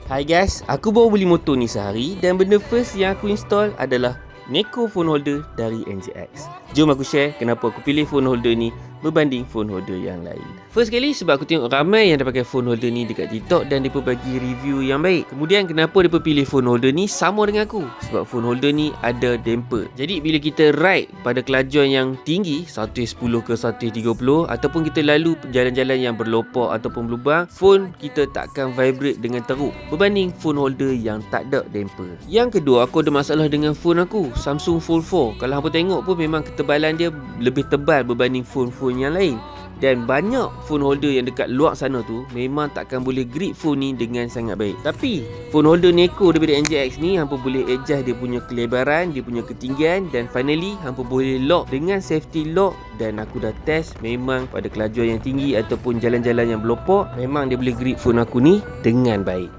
Hai guys, aku baru beli motor ni sehari dan benda first yang aku install adalah Neko phone holder dari NZX. Jom aku share kenapa aku pilih phone holder ni berbanding phone holder yang lain. First kali sebab aku tengok ramai yang dah pakai phone holder ni dekat TikTok dan mereka bagi review yang baik. Kemudian kenapa mereka pilih phone holder ni sama dengan aku? Sebab phone holder ni ada damper. Jadi bila kita ride pada kelajuan yang tinggi 110 ke 130 ataupun kita lalu jalan-jalan yang berlopak ataupun berlubang, phone kita takkan vibrate dengan teruk berbanding phone holder yang tak ada damper. Yang kedua, aku ada masalah dengan phone aku, Samsung Fold 4. Kalau hampa tengok pun memang ketebalan dia lebih tebal berbanding phone-phone yang lain. Dan banyak phone holder yang dekat luar sana tu memang takkan boleh grip phone ni dengan sangat baik. Tapi phone holder Neko daripada NZX ni hampa boleh adjust dia punya kelebaran, dia punya ketinggian, dan finally hampa boleh lock dengan safety lock. Dan aku dah test, memang pada kelajuan yang tinggi ataupun jalan-jalan yang berlopak, memang dia boleh grip phone aku ni dengan baik.